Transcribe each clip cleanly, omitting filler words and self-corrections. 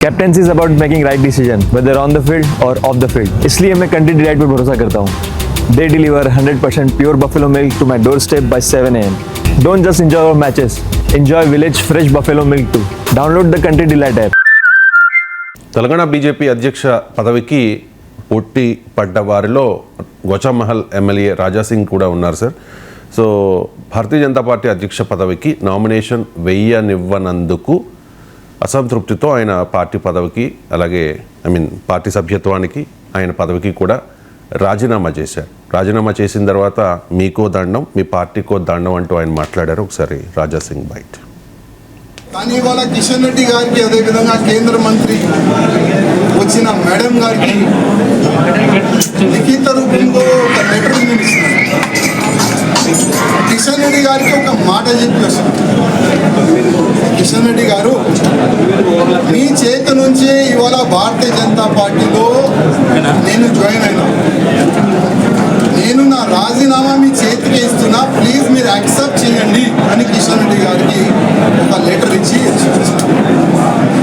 Captaincy is about making right decision whether on the field or off the field. इसलिए मैं Country Delight पर भरोसा करता हूँ। They deliver 100% pure buffalo milk to my door step by 7 AM। Don't just enjoy our matches, enjoy village fresh buffalo milk too. Download the Country Delight app. Telangana BJP అధ్యక్ష పదవికి పోటీ పడ్డ వారిలో గోచామహల్ ఎమ్మెల్యే రాజాసింగ్ కూడా ఉన్నారు sir. So Bharatiya Janata party అధ్యక్ష పదవికి nomination వేయనివ్వనందుకు అసంతృప్తితో ఆయన పార్టీ పదవికి అలాగే పార్టీ సభ్యత్వానికి ఆయన పదవికి కూడా రాజీనామా చేశారు. రాజీనామా చేసిన తర్వాత మీకో దండం మీ పార్టీకో దండం అంటూ ఆయన మాట్లాడారు. ఒకసారి రాజాసింగ్ బైట్. కానీ ఇవాళ కిషన్ రెడ్డి గారికి అదేవిధంగా కేంద్ర మంత్రి వచ్చిన మేడం గారికి లిఖిత రూపంలో ఒక లెటర్ నేను ఇస్తున్నాను. కిషన్ రెడ్డి గారికి ఒక మాట చెప్పి వస్తాను. కిషన్ రెడ్డి గారు, మీ చేతి నుంచే ఇవాళ భారతీయ జనతా పార్టీలో నేను జాయిన్ అయినా. నేను నా రాజీనామా మీ చేతికి ఇస్తున్నా, ప్లీజ్ మీరు యాక్సెప్ట్ చేయండి అని కిషన్ రెడ్డి గారికి ఒక లెటర్ ఇచ్చి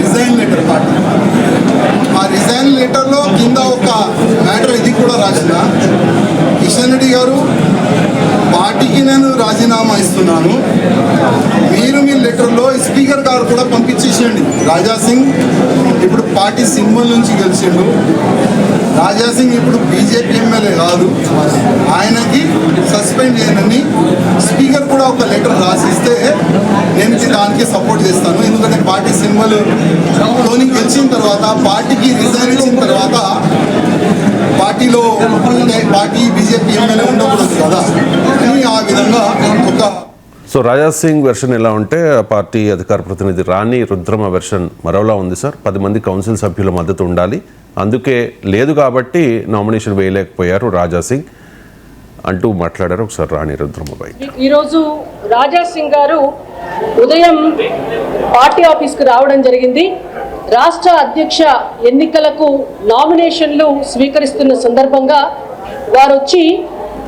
రిజైన్ లెటర్ పార్టీ. ఆ రిజైన్ లెటర్లో కింద ఒక మ్యాటర్ ఇది కూడా రాసిన, కిషన్ రెడ్డి గారు పార్టీకి నేను రాజీనామా ఇస్తున్నాను, మీరు మీ లెటర్లో స్పీకర్ గారు కూడా పంపించేసేయండి. రాజాసింగ్ ఇప్పుడు పార్టీ సింబల్ నుంచి గెలిచిండు. రాజాసింగ్ ఇప్పుడు బీజేపీ ఎమ్మెల్యే కాదు, ఆయనకి సస్పెండ్ చేయనని స్పీకర్ కూడా ఒక లెటర్ రాసిస్తే నేను దానికి సపోర్ట్ చేస్తాను. ఎందుకంటే పార్టీ సింబల్లోని గెలిచిన తర్వాత పార్టీకి రిజైన్ ఇచ్చిన తర్వాత పార్టీలో పార్టీ బీజేపీ ఎమ్మెల్యే ఉండకూడదు కదా అని ఆ విధంగా ఒక. సో రాజాసింగ్ వెర్షన్ ఎలా ఉంటే పార్టీ అధికార ప్రతినిధి రాణి రుద్రమ వెర్షన్ మరోలా ఉంది సార్. 10 మంది కౌన్సిల్ సభ్యుల మద్దతు ఉండాలి, అందుకే లేదు కాబట్టి నామినేషన్ వేయలేకపోయారు రాజాసింగ్ అంటూ మాట్లాడారు. ఒకసారి రాణి రుద్రమ బయట. ఈరోజు రాజాసింగ్ గారు ఉదయం పార్టీ ఆఫీస్కి రావడం జరిగింది. రాష్ట్ర అధ్యక్ష ఎన్నికలకు నామినేషన్లు స్వీకరిస్తున్న సందర్భంగా వారు వచ్చి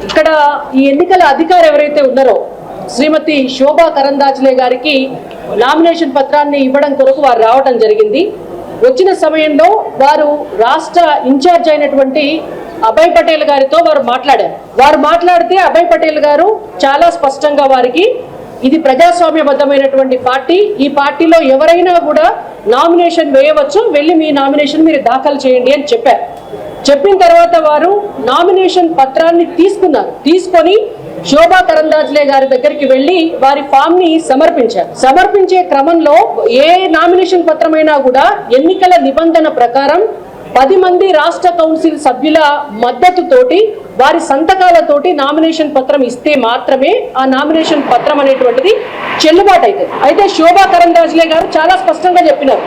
ఇక్కడ ఈ ఎన్నికల అధికారి ఎవరైతే ఉన్నారో శ్రీమతి శోభా కరందాజ్లే గారికి నామినేషన్ పత్రాన్ని ఇవ్వడం కొరకు వారు రావడం జరిగింది. వచ్చిన సమయంలో వారు రాష్ట్ర ఇన్ఛార్జ్ అయినటువంటి అభయ్ పటేల్ గారితో వారు మాట్లాడారు. వారు మాట్లాడితే అభయ్ పటేల్ గారు చాలా స్పష్టంగా వారికి ఇది ప్రజాస్వామ్యబద్ధమైనటువంటి పార్టీ, ఈ పార్టీలో ఎవరైనా కూడా నామినేషన్ వేయవచ్చు, వెళ్ళి మీ నామినేషన్ మీరు దాఖలు చేయండి అని చెప్పారు. చెప్పిన తర్వాత వారు నామినేషన్ పత్రాన్ని తీసుకున్నారు. తీసుకొని శోభా కరందాజ్లే గారి దగ్గరికి వెళ్లి వారి ఫామ్ ని సమర్పించారు. సమర్పించే క్రమంలో ఏ నామినేషన్ పత్రమైనా కూడా ఎన్నికల నిబంధన ప్రకారం 10 మంది రాష్ట్ర కౌన్సిల్ సభ్యుల మద్దతుతోటి వారి సంతకాలతోటి నామినేషన్ పత్రం ఇస్తే మాత్రమే ఆ నామినేషన్ పత్రం అనేటువంటిది చెల్లుబాటు అవుతుంది. అయితే శోభా కరందాజ్లే గారు చాలా స్పష్టంగా చెప్పినారు,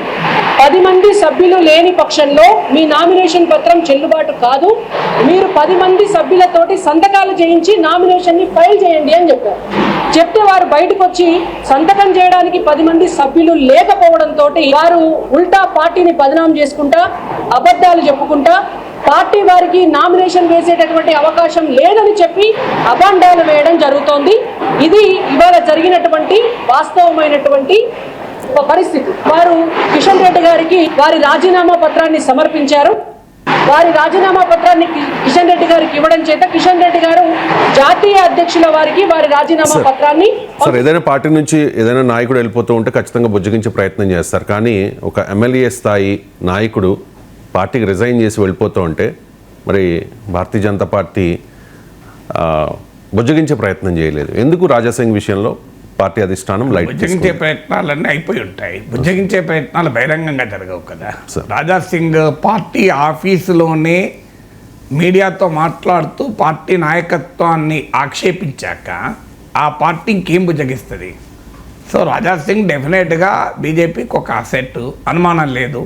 10 మంది సభ్యులు లేని పక్షంలో మీ నామినేషన్ పత్రం చెల్లుబాటు కాదు, మీరు 10 మంది సభ్యులతోటి సంతకాలు చేయించి నామినేషన్ ని ఫైల్ చేయండి అని చెప్పారు. చెప్తే వారు బయటకు వచ్చి సంతకం చేయడానికి 10 మంది సభ్యులు లేకపోవడంతో వారు ఉల్టా పార్టీని బదనాం చేసుకుంటా అబద్ధాలు చెప్పుకుంటా పార్టీ వారికి నామినేషన్ వేసేటటువంటి అవకాశం లేదని చెప్పి అభాండాలు వేయడం జరుగుతోంది. ఇది ఇవాళ జరిగినటువంటి వాస్తవమైనటువంటి పరిస్థితి. వారు కిషన్ రెడ్డి గారికి వారి రాజీనామా పత్రాన్ని సమర్పించారు. వారి రాజీనామా పత్రాన్ని కిషన్ రెడ్డి గారికి ఇవ్వడం చేత కిషన్ రెడ్డి గారు జాతీయ అధ్యక్షుల వారికి వారి రాజీనామా పత్రాన్ని సార్ ఏదైనా పార్టీ నుంచి ఏదైనా నాయకుడు వెళ్ళిపోతూ ఉంటే ఖచ్చితంగా బుజ్జగించే ప్రయత్నం చేస్తారు. కానీ ఒక ఎమ్మెల్యే స్థాయి నాయకుడు పార్టీకి రిజైన్ చేసి వెళ్ళిపోతూ ఉంటే మరి భారతీయ జనతా పార్టీ బుజ్జగించే ప్రయత్నం చేయలేదు. ఎందుకు రాజాసింగ్ విషయంలో పార్టీ అధిష్టానం లైట్ బుజ్జగించే ప్రయత్నాలన్నీ అయిపోయి ఉంటాయి. బుజ్జగించే ప్రయత్నాలు బహిరంగంగా జరగవు కదా. రాజాసింగ్ పార్టీ ఆఫీసులోనే మీడియాతో మాట్లాడుతూ పార్టీ నాయకత్వాన్ని ఆక్షేపించాక ఆ పార్టీ ఇంకేం బుజ్జగిస్తుంది? సో రాజాసింగ్ డెఫినెట్గా బీజేపీకి ఒక అసెట్, అనుమానం లేదు.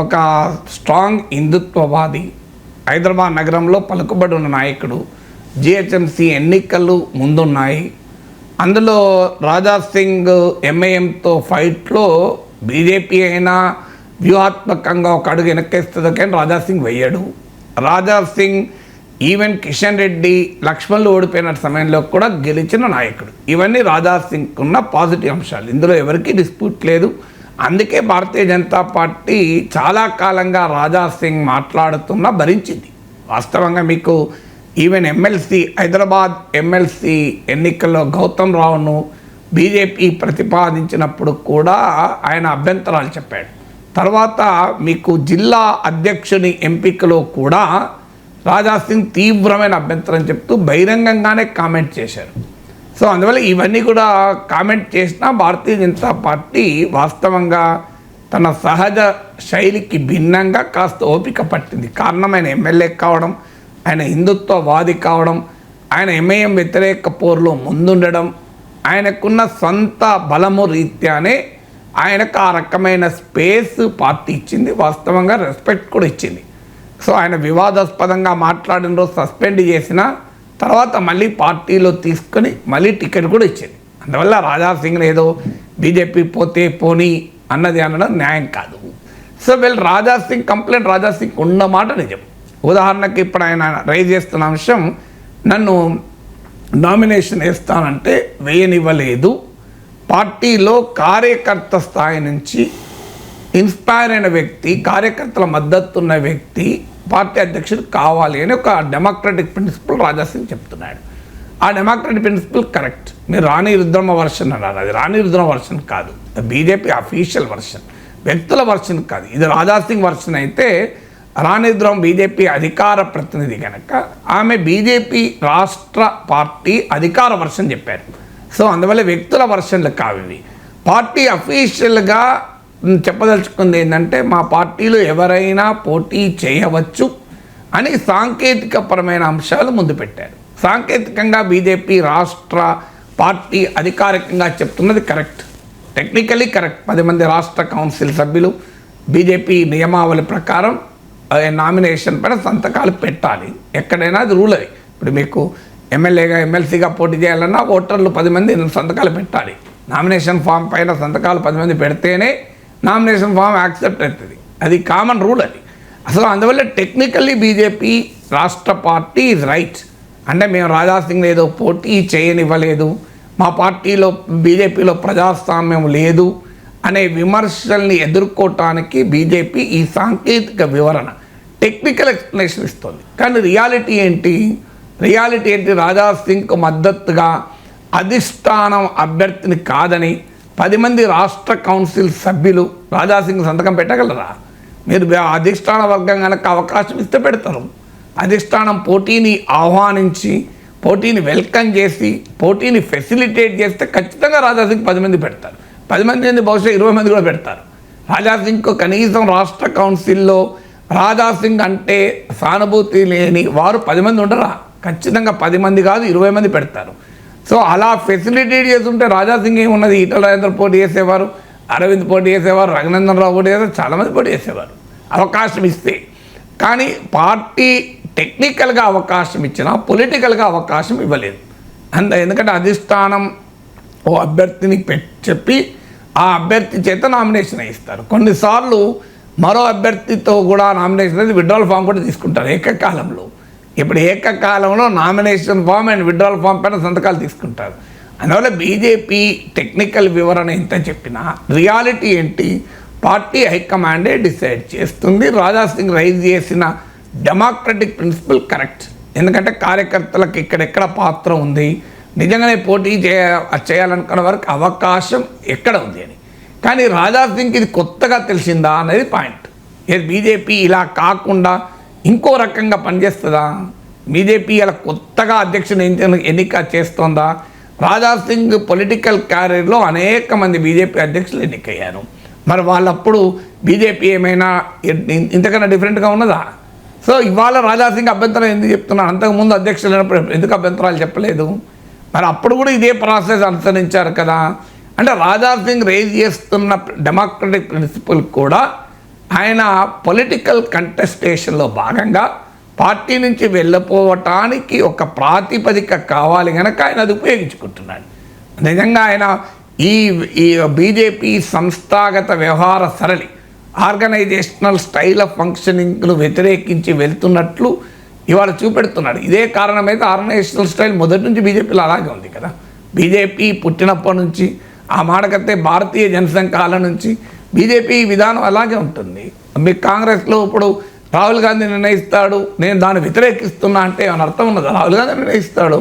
ఒక స్ట్రాంగ్ హిందుత్వవాది, హైదరాబాద్ నగరంలో పలుకుబడి ఉన్న నాయకుడు. జిహెచ్ఎంసీ ఎన్నికలు ముందున్నాయి. అందులో రాజాసింగ్ ఎంఐఎంతో ఫైట్లో బీజేపీ అయినా వ్యూహాత్మకంగా ఒక అడుగు వెనక్కేస్తుంది కానీ రాజాసింగ్ వెయ్యడు. రాజాసింగ్ ఈవెన్ కిషన్ రెడ్డి లక్ష్మణ్లు ఓడిపోయిన సమయంలో కూడా గెలిచిన నాయకుడు. ఇవన్నీ రాజాసింగ్ ఉన్న పాజిటివ్ అంశాలు, ఇందులో ఎవరికీ డిస్ప్యూట్ లేదు. అందుకే భారతీయ జనతా పార్టీ చాలా కాలంగా రాజా సింగ్ మాట్లాడుతున్నా భరించింది. వాస్తవంగా మీకు ఈవెన్ ఎమ్మెల్సీ హైదరాబాద్ ఎమ్మెల్సీ ఎన్నికల్లో గౌతమ్ రావును బీజేపీ ప్రతిపాదించినప్పుడు కూడా ఆయన అభ్యంతరాలు చెప్పాడు. తర్వాత మీకు జిల్లా అధ్యక్షుని ఎంపికలో కూడా రాజా సింగ్ తీవ్రమైన అభ్యంతరం చెప్తూ బహిరంగంగానే కామెంట్ చేశారు. సో అందువల్ల ఇవన్నీ కూడా కామెంట్ చేసినా భారతీయ జనతా పార్టీ వాస్తవంగా తన సహజ శైలికి భిన్నంగా కాస్త ఓపిక పట్టింది. కారణం ఆయన ఎమ్మెల్యే కావడం, ఆయన హిందుత్వవాది కావడం, ఆయన ఎంఐఎం వ్యతిరేక పోరులో ముందుండడం, ఆయనకున్న సొంత బలము రీత్యానే ఆయనకు ఆ రకమైన స్పేస్ పార్టీ ఇచ్చింది. వాస్తవంగా రెస్పెక్ట్ కూడా ఇచ్చింది. సో ఆయన వివాదాస్పదంగా మాట్లాడిన రోజు సస్పెండ్ చేసిన తర్వాత మళ్ళీ పార్టీలో తీసుకొని మళ్ళీ టికెట్ కూడా ఇచ్చింది. అందువల్ల రాజా సింగ్ని ఏదో బీజేపీ పోతే పోనీ అన్నది అనడం న్యాయం కాదు. సో వీళ్ళు రాజా సింగ్ కంప్లైంట్ రాజా సింగ్ ఉన్న మాట నిజం. ఉదాహరణకి ఇప్పుడు ఆయన రైజ్ చేస్తున్న అంశం, నన్ను నామినేషన్ వేస్తానంటే వేయనివ్వలేదు, పార్టీలో కార్యకర్త స్థాయి నుంచి ఇన్స్పైర్ అయిన వ్యక్తి, కార్యకర్తల మద్దతు ఉన్న వ్యక్తి పార్టీ అధ్యక్షుడు కావాలి అని ఒక డెమోక్రటిక్ ప్రిన్సిపల్ రాజా సింగ్ చెప్తున్నాడు. ఆ డెమోక్రటిక్ ప్రిన్సిపల్ కరెక్ట్. మీరు రాణి రుద్రమ వర్షన్ అన్నారు, అది రాణి రుద్రమ వర్షన్ కాదు, బీజేపీ అఫీషియల్ వర్షన్, వ్యక్తుల వర్షన్ కాదు. ఇది రాజా సింగ్ వర్షన్ అయితే రాణి రుద్రమ బీజేపీ అధికార ప్రతినిధి కనుక ఆమె బీజేపీ రాష్ట్ర పార్టీ అధికార వర్షన్ చెప్పారు. సో అందువల్ల వ్యక్తుల వర్షన్లు కావి. పార్టీ అఫీషియల్గా చెప్పదలుచుకుంది ఏంటంటే మా పార్టీలో ఎవరైనా పోటీ చేయవచ్చు అని సాంకేతికపరమైన అంశాలు ముందు పెట్టారు. సాంకేతికంగా బీజేపీ రాష్ట్ర పార్టీ అధికారికంగా చెప్తున్నది కరెక్ట్, టెక్నికలీ కరెక్ట్. 10 మంది రాష్ట్ర కౌన్సిల్ సభ్యులు బీజేపీ నియమావళి ప్రకారం నామినేషన్ పైన సంతకాలు పెట్టాలి. ఎక్కడైనా అది రూల్. అది ఇప్పుడు మీకు ఎమ్మెల్యేగా ఎమ్మెల్సీగా పోటీ చేయాలన్నా ఓటర్లు 10 మంది సంతకాలు పెట్టాలి. నామినేషన్ ఫామ్ పైన సంతకాలు 10 మంది పెడితేనే నామినేషన్ ఫామ్ యాక్సెప్ట్ అవుతుంది. అది కామన్ రూల్. అది అసలు అందువల్ల టెక్నికల్లీ బీజేపీ రాష్ట్ర పార్టీ ఈజ్ రైట్. అంటే మేము రాజా సింగ్ ఏదో పోటీ చేయనివ్వలేదు, మా పార్టీలో బీజేపీలో ప్రజాస్వామ్యం లేదు అనే విమర్శల్ని ఎదుర్కోవటానికి బీజేపీ ఈ సాంకేతిక వివరణ టెక్నికల్ ఎక్స్ప్లెనేషన్ ఇస్తుంది. కానీ రియాలిటీ ఏంటి? రాజా సింగ్కు మద్దతుగా అధిష్టానం అభ్యర్థిని కాదని 10 మంది రాష్ట్ర కౌన్సిల్ సభ్యులు రాజా సింగ్ సంతకం పెట్టగలరా? మీరు అధిష్టాన వర్గం కనుక అవకాశం ఇస్తే పెడతారు. అధిష్టానం పోటీని ఆహ్వానించి, పోటీని వెల్కమ్ చేసి, పోటీని ఫెసిలిటేట్ చేస్తే ఖచ్చితంగా రాజా సింగ్ 10 మంది పెడతారు. 10 మంది బహుశా 20 మంది కూడా పెడతారు. రాజా సింగ్కు కనీసం రాష్ట్ర కౌన్సిల్లో రాజా సింగ్ అంటే సానుభూతి లేని వారు 10 మంది ఉండరా? ఖచ్చితంగా 10 మంది కాదు 20 మంది పెడతారు. సో అలా ఫెసిలిటేట్ చేస్తుంటే రాజా సింగ్ ఏమున్నది, ఈటల రాజేందర్ పోటీ చేసేవారు, అరవింద్ పోటీ చేసేవారు, రఘునందన్ రావు పోటీ చేసేవారు, చాలామంది పోటీ చేసేవారు అవకాశం ఇస్తే. కానీ పార్టీ టెక్నికల్గా అవకాశం ఇచ్చినా పొలిటికల్గా అవకాశం ఇవ్వలేదు. ఎందుకంటే అధిష్టానం ఓ అభ్యర్థిని చెప్పి ఆ అభ్యర్థి చేత నామినేషన్ ఇస్తారు. కొన్నిసార్లు మరో అభ్యర్థితో కూడా నామినేషన్ అనేది విత్డ్రాల్ ఫామ్ కూడా తీసుకుంటారు ఏకకాలంలో. ఇప్పుడు ఏకకాలంలో nomination form and withdrawal form పైన సంతకాలు తీసుకుంటారు. అందువల్ల బీజేపీ టెక్నికల్ వివరణ ఎంత చెప్పినా రియాలిటీ ఏంటి? పార్టీ హైకమాండే డిసైడ్ చేస్తుంది. రాజా సింగ్ రైజ్ చేసిన డెమోక్రటిక్ ప్రిన్సిపల్ కరెక్ట్. ఎందుకంటే కార్యకర్తలకు ఇక్కడెక్కడ పాత్ర ఉంది, నిజంగానే పోటీ చేయాలనుకున్న వరకు అవకాశం ఎక్కడ ఉంది అని. కానీ రాజా సింగ్కి ఇది కొత్తగా తెలిసిందా అనేది పాయింట్. బీజేపీ ఇలా కాకుండా ఇంకో రకంగా పనిచేస్తుందా? బీజేపీ ఇలా కొత్తగా అధ్యక్షుని ఎన్నిక చేస్తోందా? రాజా సింగ్ పొలిటికల్ క్యారియర్లో అనేక మంది బీజేపీ అధ్యక్షులు ఎన్నికయ్యారు. మరి వాళ్ళప్పుడు బీజేపీ ఏమైనా ఇంతకన్నా డిఫరెంట్గా ఉన్నదా? సో ఇవాళ రాజా సింగ్ అభ్యంతరం ఎందుకు చెప్తున్నాను? అంతకుముందు అధ్యక్షులు అయినప్పుడు ఎందుకు అభ్యంతరాలు చెప్పలేదు? మరి అప్పుడు కూడా ఇదే ప్రాసెస్ అనుసరించారు కదా. అంటే రాజా సింగ్ రేజ్ చేస్తున్న డెమోక్రటిక్ ప్రిన్సిపల్ కూడా ఆయన పొలిటికల్ కంటెస్టేషన్లో భాగంగా పార్టీ నుంచి వెళ్ళిపోవటానికి ఒక ప్రాతిపదిక కావాలి కనుక ఆయన అది ఉపయోగించుకుంటున్నాడు. నిజంగా ఆయన ఈ బీజేపీ సంస్థాగత వ్యవహార సరళి, ఆర్గనైజేషనల్ స్టైల్ ఆఫ్ ఫంక్షనింగ్ను వ్యతిరేకించి వెళ్తున్నట్లు ఇవాళ చూపెడుతున్నాడు. ఇదే కారణమైతే ఆర్గనైజేషనల్ స్టైల్ మొదటి నుంచి బీజేపీలో అలాగే ఉంది కదా. బీజేపీ పుట్టినప్పటి నుంచి ఆ మాటకైతే భారతీయ జనసంఘ కాలం నుంచి బీజేపీ విధానం అలాగే ఉంటుంది. మీకు కాంగ్రెస్లో ఇప్పుడు రాహుల్ గాంధీ నిర్ణయిస్తాడు, నేను దాన్ని వ్యతిరేకిస్తున్నా అంటే ఏమైనా అర్థం ఉన్నదా? రాహుల్ గాంధీ నిర్ణయిస్తాడు.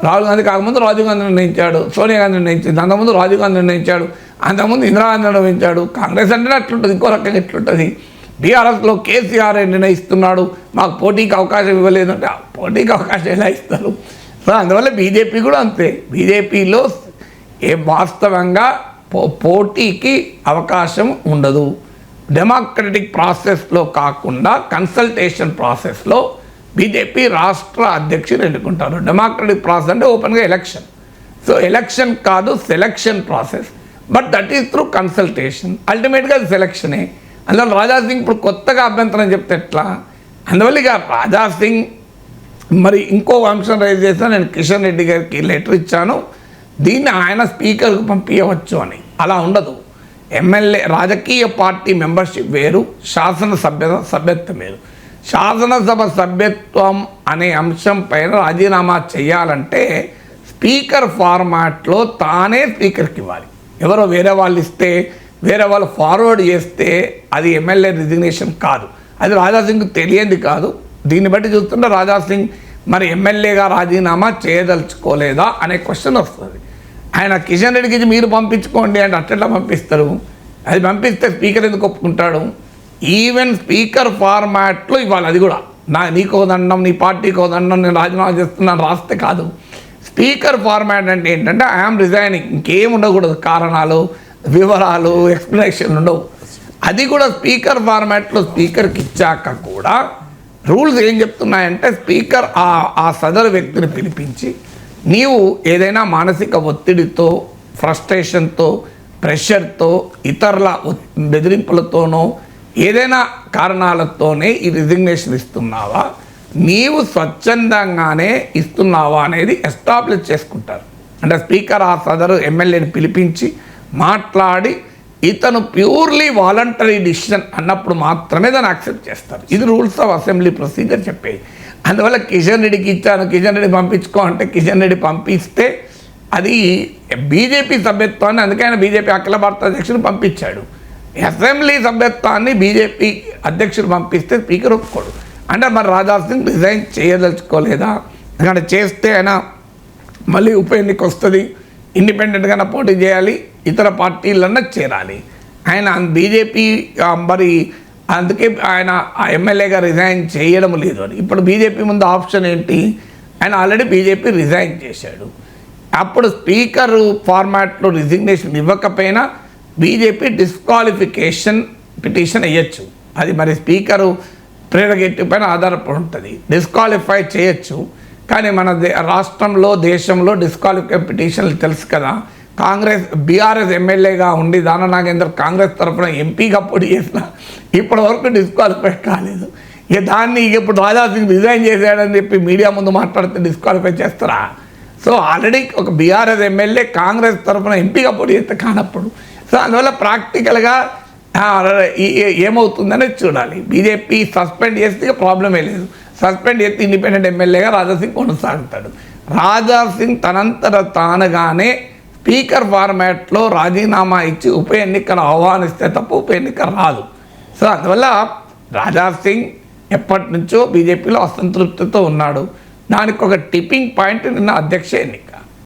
రాహుల్ గాంధీ కాకముందు రాజీవ్ గాంధీ నిర్ణయించాడు, సోనియా గాంధీ నిర్ణయించింది, అంతకుముందు రాజీవ్ గాంధీ నిర్ణయించాడు, అంతకుముందు ఇందిరాగాంధీ నిర్ణయించాడు. కాంగ్రెస్ అంటే అట్లుంటుంది, ఇంకో రకంగా ఎట్లుంటుంది. బీఆర్ఎస్లో కేసీఆర్ నిర్ణయిస్తున్నాడు, మాకు పోటీకి అవకాశం ఇవ్వలేదు అంటే పోటీకి అవకాశం ఎలా ఇస్తారు? సో అందువల్ల బీజేపీ కూడా అంతే. బీజేపీలో వాస్తవంగా పోటీకి అవకాశం ఉండదు. డెమోక్రటిక్ ప్రాసెస్లో కాకుండా కన్సల్టేషన్ ప్రాసెస్లో బీజేపీ రాష్ట్ర అధ్యక్షులు ఎన్నుకుంటారు. డెమోక్రటిక్ ప్రాసెస్ అంటే ఓపెన్గా ఎలక్షన్. సో ఎలక్షన్ కాదు, selection process. But that is through consultation. అల్టిమేట్గా అది సెలక్షనే. అందువల్ల రాజాసింగ్ ఇప్పుడు కొత్తగా అభ్యంతరం చెప్తే ఎట్లా? అందువల్ల ఇక రాజాసింగ్ మరి ఇంకో అంశం రైజ్ చేసినా, నేను కిషన్ రెడ్డి గారికి లెటర్ ఇచ్చాను, దీన్ని ఆయన స్పీకర్కు పంపించవచ్చు అని. అలా ఉండదు. ఎమ్మెల్యే రాజకీయ పార్టీ మెంబర్షిప్ వేరు, సభ్యత్వం వేరు. శాసనసభ సభ్యత్వం అనే అంశం పైన రాజీనామా చేయాలంటే స్పీకర్ ఫార్మాట్లో తానే స్పీకర్కి ఇవ్వాలి. ఎవరో వేరే వాళ్ళు ఇస్తే, వేరే వాళ్ళు ఫార్వర్డ్ చేస్తే అది ఎమ్మెల్యే రిజిగ్నేషన్ కాదు. అది రాజాసింగ్ తెలియంది కాదు. దీన్ని బట్టి చూస్తుంటే రాజాసింగ్ మరి ఎమ్మెల్యేగా రాజీనామా చేయదలుచుకోలేదా అనే క్వశ్చన్ వస్తుంది. ఆయన కిషన్ రెడ్డికి మీరు పంపించుకోండి అంటే అట్లా పంపిస్తారు? అది పంపిస్తే స్పీకర్ ఎందుకు ఒప్పుకుంటాడు? ఈవెన్ స్పీకర్ ఫార్మాట్లో ఇవ్వాలి. అది కూడా నీకో దండం, నీ పార్టీకో దండం, నేను రాజీనామా చేస్తున్నాను రాస్తే కాదు. స్పీకర్ ఫార్మాట్ అంటే ఏంటంటే ఐఎమ్ రిజైనింగ్, ఇంకేం ఉండకూడదు, కారణాలు, వివరాలు, ఎక్స్ప్లెనేషన్ ఉండవు. అది కూడా స్పీకర్ ఫార్మాట్లో స్పీకర్కి ఇచ్చాక కూడా రూల్స్ ఏం చెప్తున్నాయంటే స్పీకర్ ఆ సదరు వ్యక్తిని పిలిపించి, నీవు ఏదైనా మానసిక ఒత్తిడితో, ఫ్రస్ట్రేషన్తో, ప్రెషర్తో, ఇతరుల బెదిరింపులతోనో ఏదైనా కారణాలతోనే ఈ రిజిగ్నేషన్ ఇస్తున్నావా, నీవు స్వచ్ఛందంగానే ఇస్తున్నావా అనేది ఎస్టాబ్లిష్ చేసుకుంటారు. అంటే స్పీకర్ ఆ సదరు ఎమ్మెల్యేని పిలిపించి మాట్లాడి ఇతను ప్యూర్లీ వాలంటరీ డిసిషన్ అన్నప్పుడు మాత్రమే దాన్ని యాక్సెప్ట్ చేస్తారు. ఇది రూల్స్ ఆఫ్ అసెంబ్లీ ప్రొసీజర్ చెప్పేది. అందువల్ల కిషన్ రెడ్డికి ఇచ్చాను, కిషన్ రెడ్డి పంపించుకో అంటే కిషన్ రెడ్డి పంపిస్తే అది బీజేపీ సభ్యత్వాన్ని, అందుకే ఆయన బీజేపీ అఖిల భారత అధ్యక్షుడు పంపించాడు. అసెంబ్లీ సభ్యత్వాన్ని బీజేపీ అధ్యక్షుడు పంపిస్తే స్పీకర్ ఒప్పుకోడు. అంటే మరి రాజాసింగ్ రిజైన్ చేయదలుచుకోలేదా? ఎందుకంటే చేస్తే ఆయన మళ్ళీ ఉప ఎన్నిక వస్తుంది, ఇండిపెండెంట్గానే పోటీ చేయాలి, ఇతర పార్టీలన్నా చేరాలి. ఆయన బీజేపీ మరి అందుకే ఆయన ఆ ఎమ్మెల్యేగా రిజైన్ చేయడం లేదు అని. ఇప్పుడు బీజేపీ ముందు ఆప్షన్ ఏంటి? ఆయన ఆల్రెడీ బీజేపీ రిజైన్ చేశాడు. అప్పుడు స్పీకర్ ఫార్మాట్లో రిజిగ్నేషన్ ఇవ్వకపోయినా బీజేపీ డిస్క్వాలిఫికేషన్ పిటిషన్ వేయచ్చు. అది మరి స్పీకరు ప్రెరగేటివ్ పైన ఆధారపడి ఉంటుంది. డిస్క్వాలిఫై చేయొచ్చు. కానీ మన రాష్ట్రంలో, దేశంలో డిస్క్వాలిఫై పిటిషన్లు తెలుసు కదా. బీఆర్ఎస్ ఎమ్మెల్యేగా ఉండి దాన నాగేందర్ కాంగ్రెస్ తరఫున ఎంపీగా పోటీ చేసిన ఇప్పటి వరకు డిస్క్వాలిఫై కాలేదు. ఇక దాన్ని ఇప్పుడు రాజాసింగ్ రిజైన్ చేశాడని చెప్పి మీడియా ముందు మాట్లాడితే డిస్క్వాలిఫై చేస్తారా? సో ఆల్రెడీ ఒక బీఆర్ఎస్ ఎమ్మెల్యే కాంగ్రెస్ తరఫున ఎంపీగా పోటీ చేస్తే కానప్పుడు. సో అందువల్ల ప్రాక్టికల్గా ఏమవుతుందనే చూడాలి. బీజేపీ సస్పెండ్ చేస్తే ప్రాబ్లమే లేదు. సస్పెండ్ చేస్తే ఇండిపెండెంట్ ఎమ్మెల్యేగా రాజాసింగ్ కొనసాగుతాడు. రాజాసింగ్ తనంతట తానుగానే స్పీకర్ ఫార్మాట్లో రాజీనామా ఇచ్చి ఉప ఎన్నికలు ఆహ్వానిస్తే తప్ప ఉప ఎన్నిక రాదు. సో అందువల్ల రాజాసింగ్ ఎప్పటి నుంచో బీజేపీలో అసంతృప్తితో ఉన్నాడు. దానికి ఒక టిప్పింగ్ పాయింట్ నిన్న అధ్యక్ష ఎన్నిక.